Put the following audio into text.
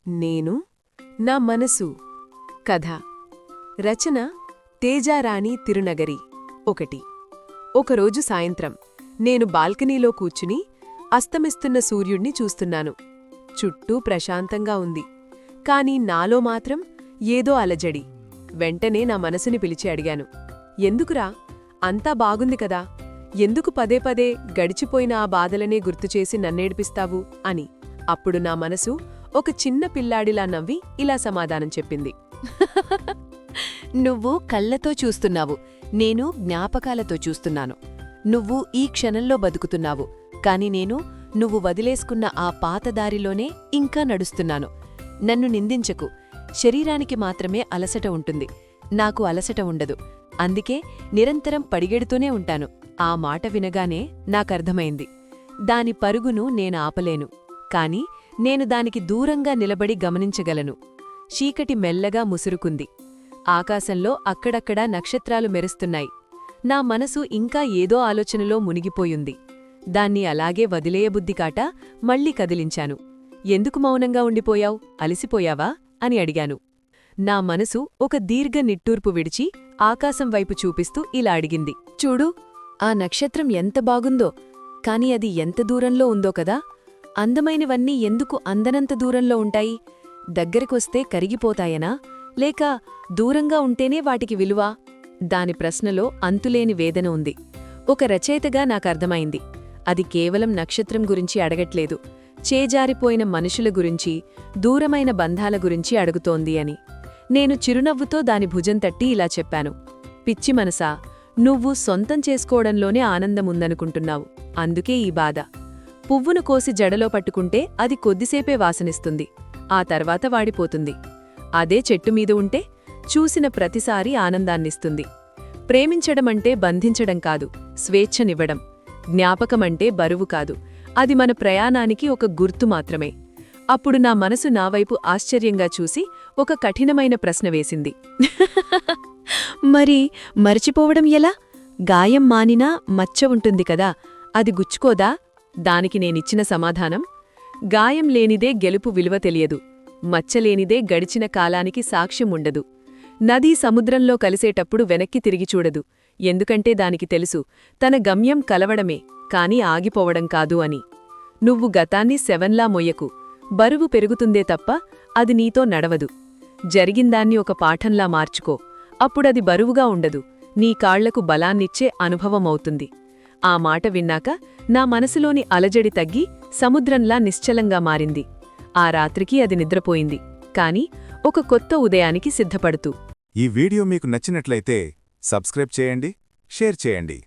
నేను నా మనసు కథ రచన తేజారాణి తిరునగరి 1 ఒకరోజు సాయంత్రం నేను బాల్కనీలో కూర్చుని అస్తమిస్తున్న సూర్యుణ్ణి చూస్తున్నాను. చుట్టూ ప్రశాంతంగా ఉంది. కాని నాలో మాత్రం ఏదో అలజడి. వెంటనే నా మనసుని పిలిచి అడిగాను, ఎందుకురా, అంతా బాగుంది కదా, ఎందుకు పదే పదే గడిచిపోయిన ఆ బాధలనే గుర్తుచేసి నన్నేడిపిస్తావు అని. అప్పుడు నా మనసు ఒక చిన్న పిల్లాడిలా నవ్వి ఇలా సమాధానం చెప్పింది, నువ్వు కళ్ళతో చూస్తున్నావు, నేను జ్ఞాపకాలతో చూస్తున్నాను. నువ్వు ఈ క్షణంలో బతుకుతున్నావు, కాని నేను నువ్వు వదిలేసుకున్న ఆ పాతదారిలోనే ఇంకా నడుస్తున్నాను. నన్ను నిందించకు. శరీరానికి మాత్రమే అలసట ఉంటుంది, నాకు అలసట ఉండదు. అందుకే నిరంతరం పడిగెడుతూనే ఉంటాను. ఆ మాట వినగానే నాకర్థమైంది, దాని పరుగును నేను ఆపలేను, కాని నేను దానికి దూరంగా నిలబడి గమనించగలను. చీకటి మెల్లగా ముసురుకుంది. ఆకాశంలో అక్కడక్కడా నక్షత్రాలు మెరుస్తున్నాయి. నా మనసు ఇంకా ఏదో ఆలోచనలో మునిగిపోయుంది. దాన్ని అలాగే వదిలేయబుద్ధికాట మళ్ళీ కదిలించాను. ఎందుకు మౌనంగా ఉండిపోయావ్, అలిసిపోయావా అని అడిగాను. నా మనసు ఒక దీర్ఘ నిట్టూర్పు విడిచి ఆకాశం వైపు చూపిస్తూ ఇలా అడిగింది, చూడు, ఆ నక్షత్రం ఎంత బాగుందో, కాని అది ఎంత దూరంలో ఉందో కదా. అందమైనవన్నీ ఎందుకు అందనంత దూరంలో ఉంటాయి? దగ్గరకొస్తే కరిగిపోతాయనా, లేక దూరంగా ఉంటేనే వాటికి విలువ? దాని ప్రశ్నలో అంతులేని వేదన ఉంది. ఒక రచయితగా నాకర్థమైంది, అది కేవలం నక్షత్రం గురించి అడగట్లేదు, చేజారిపోయిన మనుషుల గురించి, దూరమైన బంధాల గురించి అడుగుతోంది అని. నేను చిరునవ్వుతో దాని భుజం తట్టి ఇలా చెప్పాను, పిచ్చి మనసా, నువ్వు సొంతం చేసుకోవడంలోనే ఆనందముందనుకుంటున్నావు, అందుకే ఈ బాధ. పువ్వును కోసి జడలో పట్టుకుంటే అది కొద్దిసేపే వాసనిస్తుంది, ఆ తర్వాత వాడిపోతుంది. అదే చెట్టుమీద ఉంటే చూసిన ప్రతిసారీ ఆనందాన్నిస్తుంది. ప్రేమించడమంటే బంధించడం కాదు, స్వేచ్ఛనివ్వడం. జ్ఞాపకమంటే బరువు కాదు, అది మన ప్రయాణానికి ఒక గుర్తు మాత్రమే. అప్పుడు నా మనసు నావైపు ఆశ్చర్యంగా చూసి ఒక కఠినమైన ప్రశ్న వేసింది, మరి మరిచిపోవడం ఎలా? గాయం మానినా మచ్చ ఉంటుంది కదా, అది గుచ్చుకోదా? దానికి నేనిచ్చిన సమాధానం, గాయం లేనిదే గెలుపు విలువ తెలియదు, మచ్చలేనిదే గడిచిన కాలానికి సాక్ష్యం ఉండదు. నదీ సముద్రంలో కలిసేటప్పుడు వెనక్కి తిరిగి చూడదు, ఎందుకంటే దానికి తెలుసు తన గమ్యం కలవడమే, కాని ఆగిపోవడం కాదు అని. నువ్వు గతాన్ని శవంలా మొయ్యకు, బరువు పెరుగుతుందే తప్ప అది నీతో నడవదు. జరిగిందాన్ని ఒక పాఠంలా మార్చుకో, అప్పుడది బరువుగా ఉండదు, నీ కాళ్లకు బలాన్నిచ్చే అనుభవమవుతుంది. ఆ మాట విన్నాక నా మనసులోని అలజడి తగ్గి సముద్రంలా నిశ్చలంగా మారింది. ఆ రాత్రికి అది నిద్రపోయింది, కాని ఒక కొత్త ఉదయానికి సిద్ధపడుతూ. ఈ వీడియో మీకు నచ్చినట్లయితే సబ్స్క్రైబ్ చేయండి, షేర్ చేయండి.